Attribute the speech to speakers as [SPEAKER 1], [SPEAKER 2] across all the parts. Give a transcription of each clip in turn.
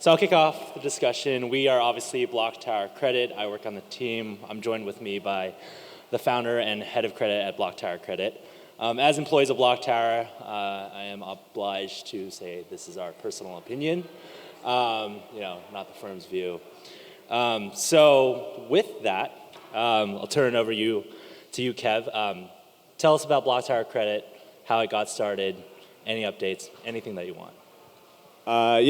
[SPEAKER 1] So I'll kick off the discussion. We are obviously BlockTower Credit. I work on the team. I'm joined with me by the founder and head of credit at BlockTower Credit. As employees of BlockTower, I am obliged to say this is our personal opinion, not the firm's view. So with that, I'll turn it over to you, Kev. Tell us about BlockTower Credit, how it got started, any updates, anything that you want.
[SPEAKER 2] Kind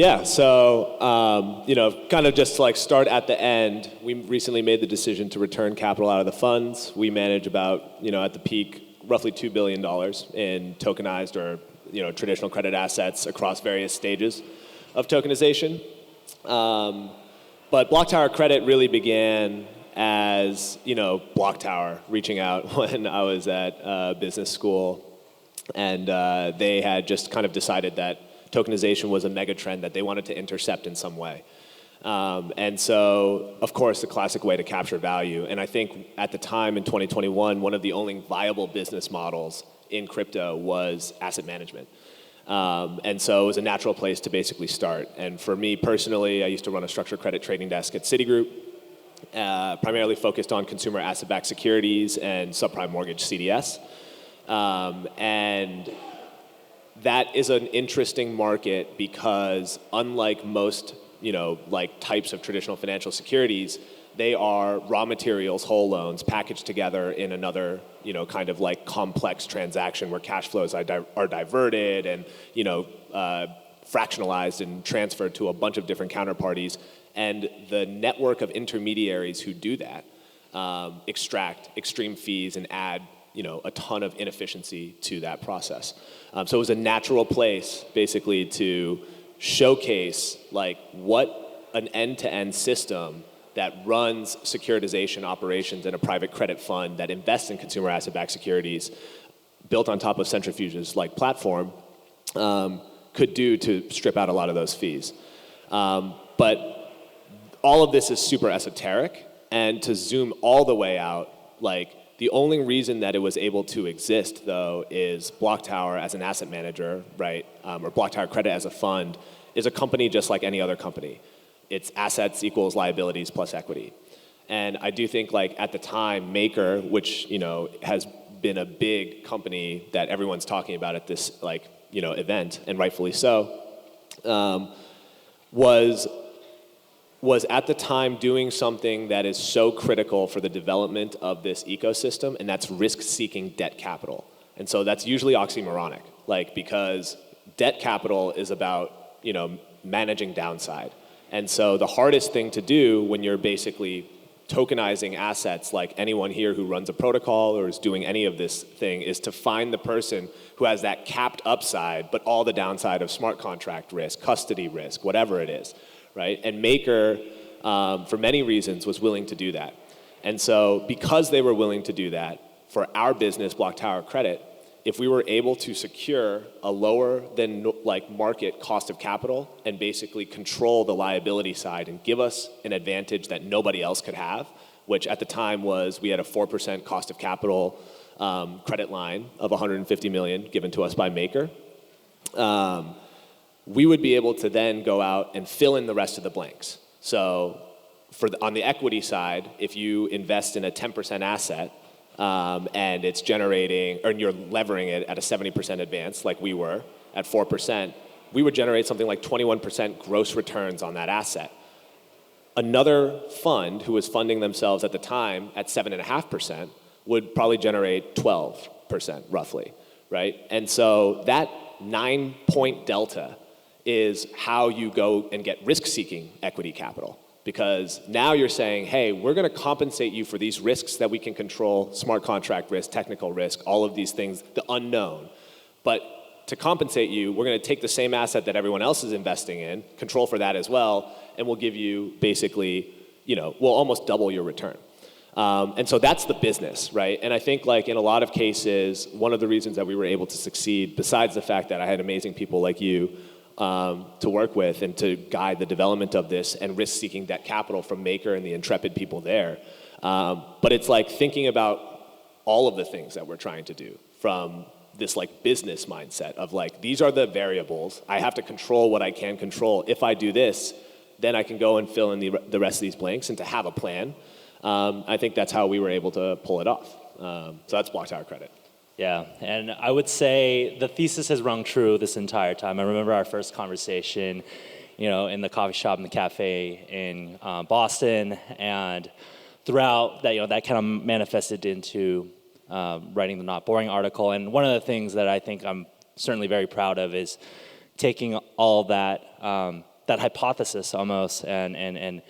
[SPEAKER 2] of just like start at the end. We recently made the decision to return capital out of the funds. We manage about, at the peak, roughly $2 billion in tokenized or, traditional credit assets across various stages of tokenization. But BlockTower Credit really began as, BlockTower reaching out when I was at business school. And they had just kind of decided that tokenization was a mega trend that they wanted to intercept in some way. And so, of course, the classic way to capture value. And I think at the time in 2021, one of the only viable business models in crypto was asset management. And so it was a natural place to basically start. And for me personally, I used to run a structured credit trading desk at Citigroup, primarily focused on consumer asset-backed securities and subprime mortgage CDS. And that is an interesting market because unlike most, types of traditional financial securities, they are raw materials, whole loans packaged together in another, kind of like complex transaction where cash flows are diverted and, fractionalized and transferred to a bunch of different counterparties. And the network of intermediaries who do that extract extreme fees and add a ton of inefficiency to that process. So it was a natural place, basically, to showcase what an end-to-end system that runs securitization operations in a private credit fund that invests in consumer asset-backed securities built on top of centrifuges like platform could do to strip out a lot of those fees. But all of this is super esoteric, and to zoom all the way out, the only reason that it was able to exist, though, is BlockTower as an asset manager, right, or BlockTower Credit as a fund, is a company just like any other company. It's assets equals liabilities plus equity. And I do think, at the time, Maker, which, has been a big company that everyone's talking about at this, event, and rightfully so, was at the time doing something that is so critical for the development of this ecosystem, and that's risk-seeking debt capital. And so that's usually oxymoronic, because debt capital is about, managing downside. And so the hardest thing to do when you're basically tokenizing assets, like anyone here who runs a protocol or is doing any of this thing, is to find the person who has that capped upside, but all the downside of smart contract risk, custody risk, whatever it is. Right? And Maker, for many reasons, was willing to do that. And so because they were willing to do that, for our business, BlockTower Credit, if we were able to secure a lower than market cost of capital and basically control the liability side and give us an advantage that nobody else could have, which at the time was we had a 4% cost of capital credit line of $150 million given to us by Maker, we would be able to then go out and fill in the rest of the blanks. So on the equity side, if you invest in a 10% asset and it's generating, or you're levering it at a 70% advance like we were at 4%, we would generate something like 21% gross returns on that asset. Another fund who was funding themselves at the time at 7.5% would probably generate 12% roughly, right? And so that 9-point delta is how you go and get risk-seeking equity capital. Because now you're saying, hey, we're going to compensate you for these risks that we can control, smart contract risk, technical risk, all of these things, the unknown. But to compensate you, we're going to take the same asset that everyone else is investing in, control for that as well, and we'll give you basically, we'll almost double your return. And so that's the business, right? And I think in a lot of cases, one of the reasons that we were able to succeed, besides the fact that I had amazing people like you, to work with and to guide the development of this and risk-seeking debt capital from Maker and the intrepid people there. But it's thinking about all of the things that we're trying to do from this business mindset of these are the variables. I have to control what I can control. If I do this, then I can go and fill in the rest of these blanks, and to have a plan. I think that's how we were able to pull it off. So that's BlockTower credit.
[SPEAKER 1] Yeah, and I would say the thesis has rung true this entire time. I remember our first conversation, in the coffee shop, in the cafe in Boston, and throughout that, that kind of manifested into writing the Not Boring article. And one of the things that I think I'm certainly very proud of is taking all that that hypothesis almost and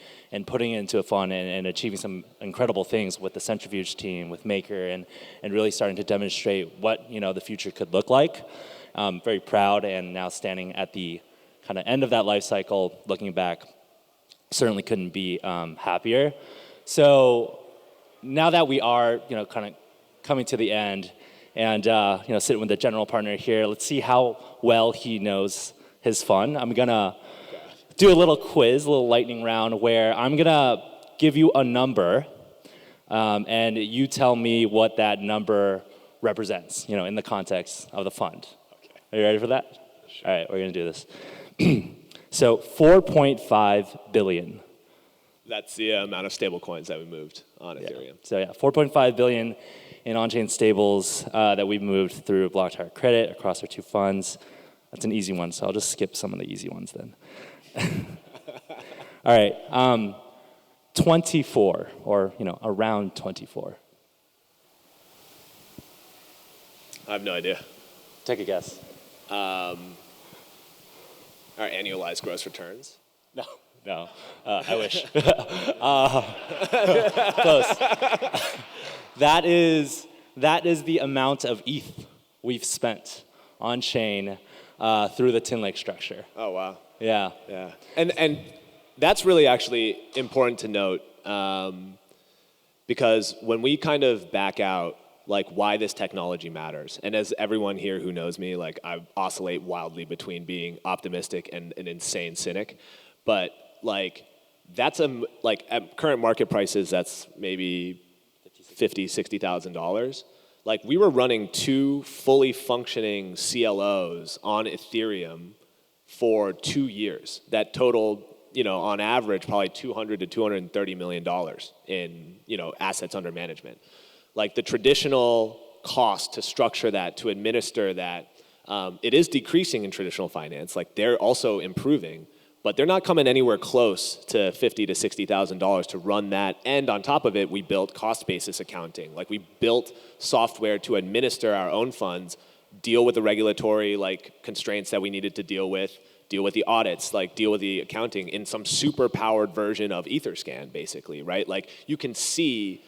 [SPEAKER 1] putting it into a fund and achieving some incredible things with the centrifuge team, with Maker, and really starting to demonstrate what the future could look like. Very proud, and now standing at the kind of end of that life cycle, looking back, certainly couldn't be happier. So now that we are kind of coming to the end, and sitting with the general partner here, let's see how well he knows his fund. I'm gonna do a little quiz, a little lightning round, where I'm gonna give you a number, and you tell me what that number represents, in the context of the fund. Okay. Are you ready for that? Sure. All right, we're gonna do this. So 4.5 billion.
[SPEAKER 2] That's the amount of stable coins that we moved on Ethereum.
[SPEAKER 1] So 4.5 billion in on-chain stables that we've moved through BlockTower Credit across our two funds. That's an easy one, so I'll just skip some of the easy ones then. All right, 24, or around 24.
[SPEAKER 2] I have no idea.
[SPEAKER 1] Take a guess.
[SPEAKER 2] Our annualized gross returns?
[SPEAKER 1] No, I wish. Close. That is the amount of ETH we've spent on chain through the Tin Lake structure.
[SPEAKER 2] Oh wow.
[SPEAKER 1] Yeah.
[SPEAKER 2] Yeah. And that's really actually important to note, because when we kind of back out like why this technology matters, and as everyone here who knows me, like I oscillate wildly between being optimistic and an insane cynic, but like that's at current market prices, that's maybe $50,000-$60,000. Like we were running 2 fully functioning CLOs on Ethereum for 2 years that totaled, on average, probably $200 to $230 million in, assets under management. Like the traditional cost to structure that, to administer that, it is decreasing in traditional finance. Like they're also improving, but they're not coming anywhere close to $50,000 to $60,000 to run that. And on top of it, we built cost basis accounting. Like we built software to administer our own funds, deal with the regulatory constraints that we needed to deal with the audits, deal with the accounting in some super powered version of Etherscan, basically, right? Like you can see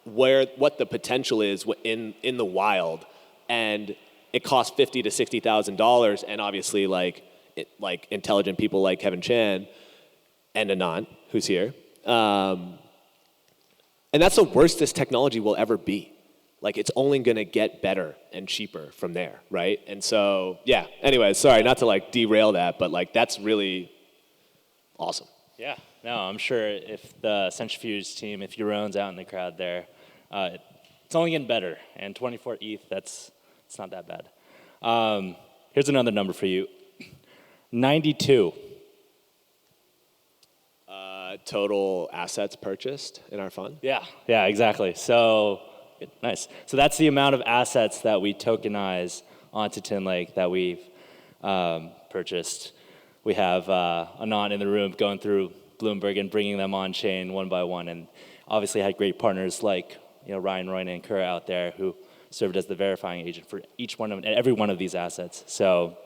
[SPEAKER 2] what the potential is in the wild, and it costs $50,000 to $60,000, and obviously intelligent people like Kevin Chan and Anant, who's here, and that's the worst this technology will ever be. Like it's only gonna get better and cheaper from there, right? And so, yeah. Anyways, sorry not to derail that, but that's really awesome.
[SPEAKER 1] Yeah. No, I'm sure if the centrifuge team, if Yaron's out in the crowd there, it's only getting better. And 24 ETH, it's not that bad. Here's another number for you. 92.
[SPEAKER 2] Total assets purchased in our fund?
[SPEAKER 1] Yeah, exactly. So, nice. So that's the amount of assets that we tokenize onto Tin Lake that we've purchased. We have Anant in the room going through Bloomberg and bringing them on chain one by one, and obviously had great partners like Ryan, Royna, and Kura out there who served as the verifying agent for each one of every one of these assets. So,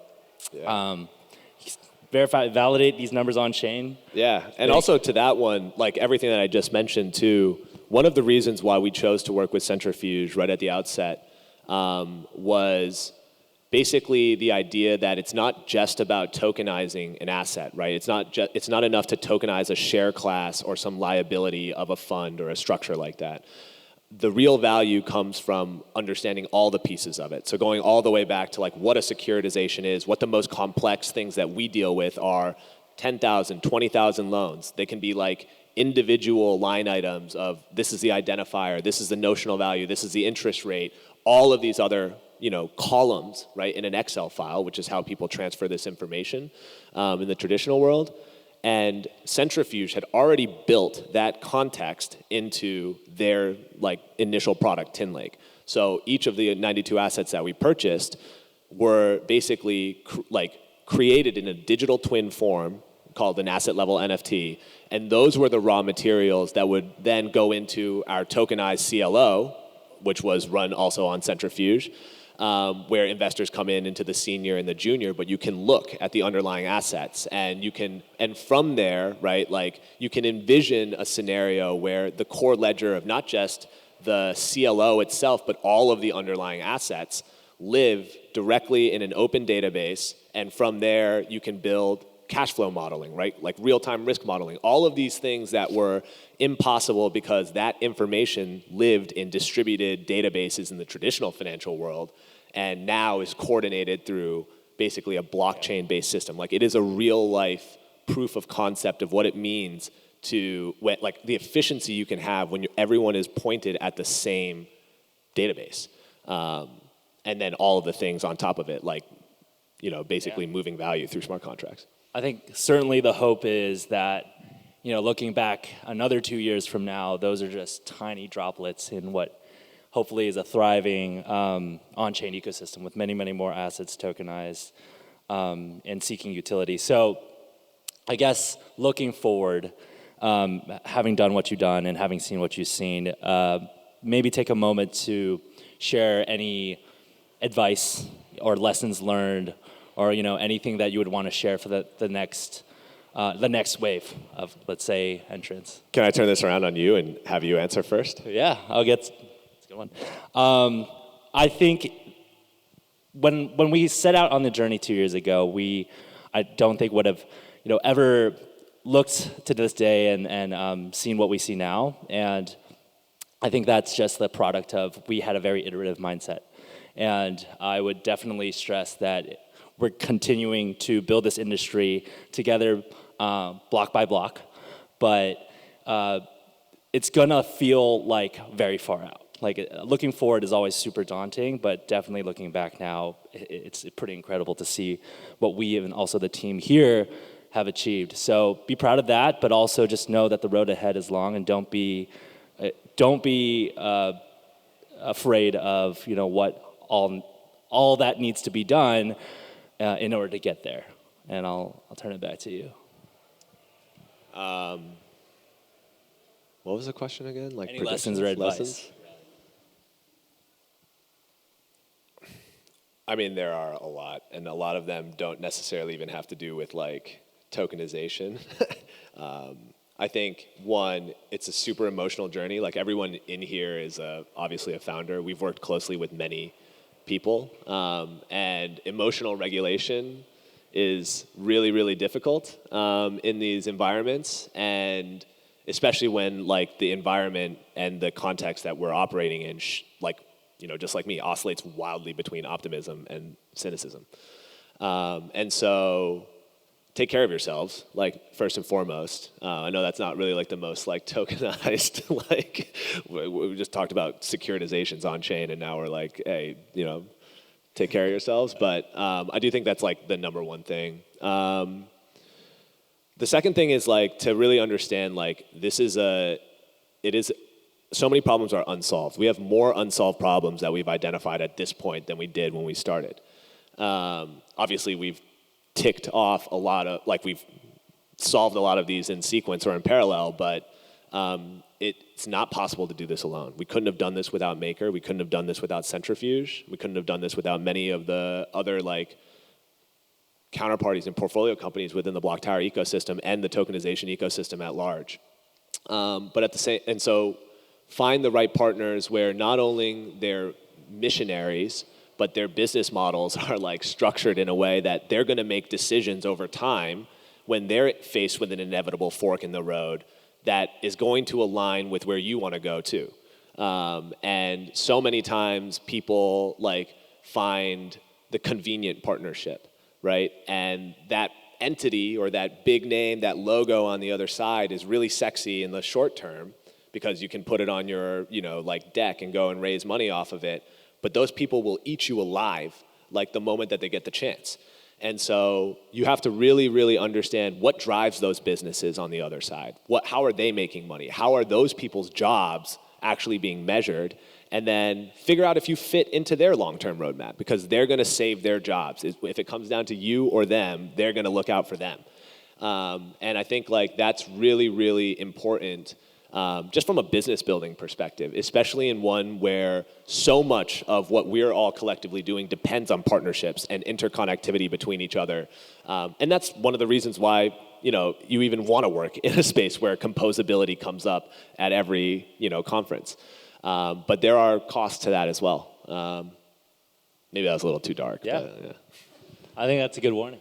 [SPEAKER 1] validate these numbers on chain.
[SPEAKER 2] Yeah, and also to that one, everything that I just mentioned too. One of the reasons why we chose to work with Centrifuge right at the outset was basically the idea that it's not just about tokenizing an asset, right? It's not enough to tokenize a share class or some liability of a fund or a structure like that. The real value comes from understanding all the pieces of it. So going all the way back to what a securitization is, what the most complex things that we deal with are 10,000, 20,000 loans. They can be individual line items of this is the identifier, this is the notional value, this is the interest rate, all of these other columns, right, in an Excel file, which is how people transfer this information in the traditional world. And Centrifuge had already built that context into their like initial product, Tin Lake. So each of the 92 assets that we purchased were basically created in a digital twin form called an asset level NFT. And those were the raw materials that would then go into our tokenized CLO, which was run also on Centrifuge, where investors come into the senior and the junior, but you can look at the underlying assets and from there, right, like you can envision a scenario where the core ledger of not just the CLO itself, but all of the underlying assets live directly in an open database, and from there you can build cash flow modeling, right? Like real-time risk modeling. All of these things that were impossible because that information lived in distributed databases in the traditional financial world and now is coordinated through basically a blockchain-based system. Like it is a real-life proof of concept of what it means to, like the efficiency you can have when everyone is pointed at the same database. And then all of the things on top of it, like, basically moving value through smart contracts.
[SPEAKER 1] I think certainly the hope is that, looking back another 2 years from now, those are just tiny droplets in what hopefully is a thriving on-chain ecosystem with many, many more assets tokenized and seeking utility. So I guess looking forward, having done what you've done and having seen what you've seen, maybe take a moment to share any advice or lessons learned or anything that you would want to share for the next wave of, let's say, entrants.
[SPEAKER 2] Can I turn this around on you and have you answer first?
[SPEAKER 1] Yeah, that's a good one. I think when we set out on the journey 2 years ago, I don't think would have ever looked to this day and seen what we see now. And I think that's just the product of we had a very iterative mindset. And I would definitely stress that we're continuing to build this industry together, block by block, but it's gonna feel like very far out. Like looking forward is always super daunting, but definitely looking back now, it's pretty incredible to see what we and also the team here have achieved. So be proud of that, but also just know that the road ahead is long, and don't be afraid of what all that needs to be done in order to get there. And I'll turn it back to you.
[SPEAKER 2] What was the question again? Like
[SPEAKER 1] any lessons or advice?
[SPEAKER 2] Lessons? I mean, there are a lot, and a lot of them don't necessarily even have to do with like tokenization. I think one, it's a super emotional journey. Like everyone in here is obviously a founder. We've worked closely with many people, and emotional regulation is really, really difficult in these environments, and especially when like the environment and the context that we're operating in, just like me, oscillates wildly between optimism and cynicism. And so take care of yourselves, like first and foremost. I know that's not really like the most like tokenized, like we just talked about securitizations on chain, and now we're like, hey, take care of yourselves. But I do think that's like the number one thing. The second thing is like to really understand like so many problems are unsolved. We have more unsolved problems that we've identified at this point than we did when we started. Obviously, we've ticked off a lot of, like we've solved a lot of these in sequence or in parallel, but it's not possible to do this alone. We couldn't have done this without Maker. We couldn't have done this without Centrifuge. We couldn't have done this without many of the other like counterparties and portfolio companies within the BlockTower ecosystem and the tokenization ecosystem at large. And so find the right partners where not only they're missionaries, but their business models are like structured in a way that they're going to make decisions over time when they're faced with an inevitable fork in the road that is going to align with where you want to go to. And so many times people like find the convenient partnership, right? And that entity or that big name, that logo on the other side is really sexy in the short term because you can put it on your, like deck and go and raise money off of it. But those people will eat you alive like the moment that they get the chance. And so you have to really, really understand what drives those businesses on the other side. How are they making money? How are those people's jobs actually being measured? And then figure out if you fit into their long-term roadmap, because they're going to save their jobs. If it comes down to you or them, they're going to look out for them. And I think like that's really, really important, just from a business building perspective, especially in one where so much of what we're all collectively doing depends on partnerships and interconnectivity between each other. And that's one of the reasons why you even want to work in a space where composability comes up at every conference. But there are costs to that as well. Maybe that was a little too dark.
[SPEAKER 1] Yeah.
[SPEAKER 2] But, yeah.
[SPEAKER 1] I think that's a good warning.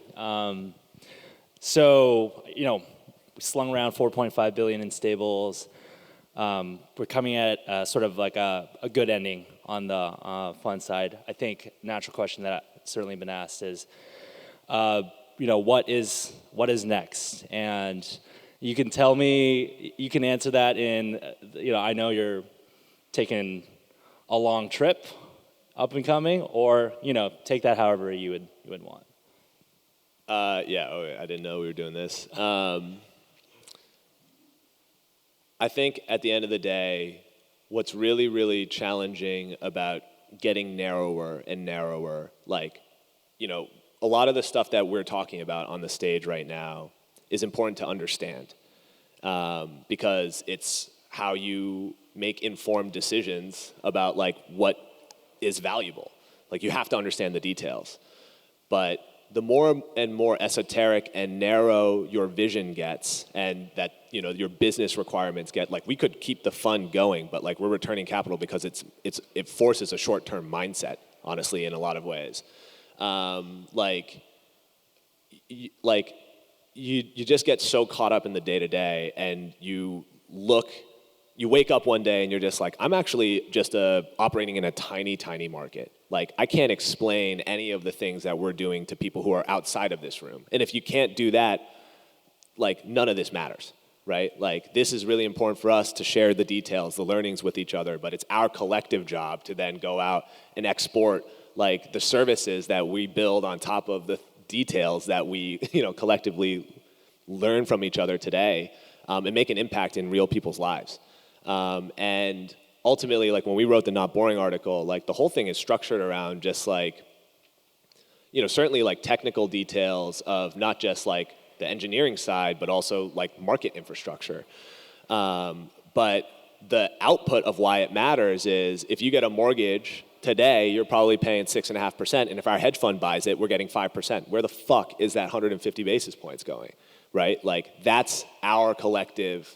[SPEAKER 1] So, we slung around 4.5 billion in stables. We're coming at sort of like a good ending on the fund side. I think natural question that certainly been asked is, what is next? And you can tell me, you can answer that in, I know you're taking a long trip up and coming, or take that however you would want.
[SPEAKER 2] Yeah, I didn't know we were doing this. I think at the end of the day, what's really, really challenging about getting narrower and narrower, a lot of the stuff that we're talking about on the stage right now is important to understand, because it's how you make informed decisions about what is valuable. You have to understand the details. But the more and more esoteric and narrow your vision gets, and that your business requirements get, we could keep the fund going, but we're returning capital because it forces a short-term mindset, honestly, in a lot of ways. You just get so caught up in the day-to-day, and you wake up one day and you're just I'm actually just operating in a tiny, tiny market. I can't explain any of the things that we're doing to people who are outside of this room. And if you can't do that, none of this matters, right? This is really important for us to share the details, the learnings with each other, but it's our collective job to then go out and export the services that we build on top of the details that we collectively learn from each other today, and make an impact in real people's lives. And ultimately, when we wrote the Not Boring article, the whole thing is structured around just certainly technical details of not just the engineering side, but also market infrastructure. But the output of why it matters is if you get a mortgage today, you're probably paying 6.5%, and if our hedge fund buys it, we're getting 5%. Where the fuck is that 150 basis points going, right? That's our collective,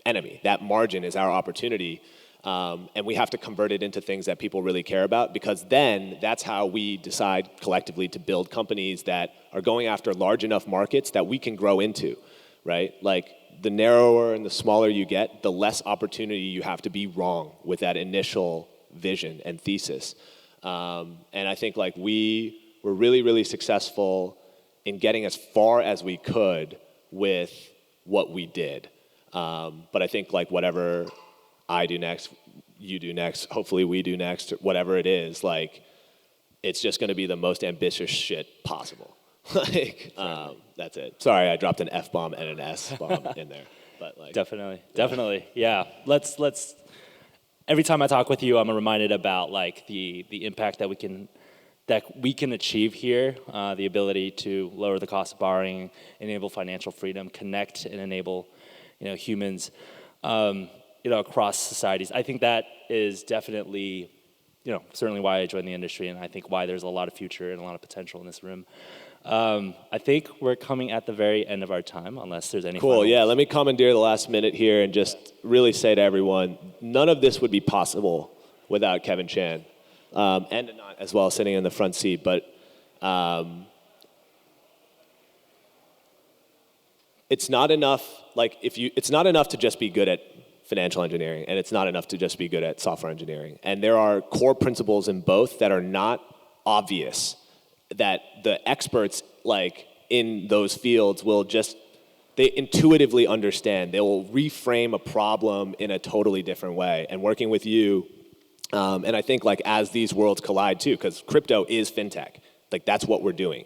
[SPEAKER 2] enemy. That margin is our opportunity, and we have to convert it into things that people really care about, because then that's how we decide collectively to build companies that are going after large enough markets that we can grow into, right? The narrower and the smaller you get, the less opportunity you have to be wrong with that initial vision and thesis. And I think we were really, really successful in getting as far as we could with what we did. But I think whatever I do next, you do next, hopefully we do next, whatever it is, it's just going to be the most ambitious shit possible. That's it. Sorry, I dropped an F-bomb and an S-bomb in there. But
[SPEAKER 1] Definitely. Yeah. Let's every time I talk with you, I'm reminded about the impact that we can achieve here, the ability to lower the cost of borrowing, enable financial freedom, connect and enable humans, across societies. I think that is definitely, certainly why I joined the industry, and I think why there's a lot of future and a lot of potential in this room. I think we're coming at the very end of our time, unless there's any
[SPEAKER 2] Cool, yeah, let me commandeer the last minute here and just really say to everyone, none of this would be possible without Kevin Chan, and Anant as well, sitting in the front seat, but it's not enough, it's not enough to just be good at financial engineering, and it's not enough to just be good at software engineering. And there are core principles in both that are not obvious, that the experts in those fields will they intuitively understand. They will reframe a problem in a totally different way. And working with you, and I think as these worlds collide too, because crypto is fintech, Like that's what we're doing.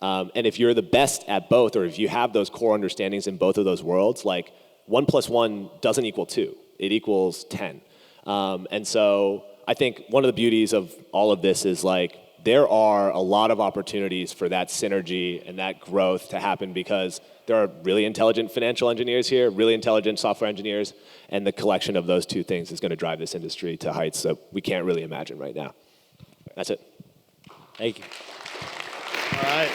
[SPEAKER 2] And if you're the best at both, or if you have those core understandings in both of those worlds, like 1 + 1 doesn't equal 2, it equals 10. And so I think one of the beauties of all of this is like, there are a lot of opportunities for that synergy and that growth to happen because there are really intelligent financial engineers here, really intelligent software engineers, and the collection of those two things is going to drive this industry to heights that we can't really imagine right now. That's it.
[SPEAKER 1] Thank you.
[SPEAKER 3] All right.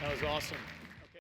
[SPEAKER 3] That was awesome.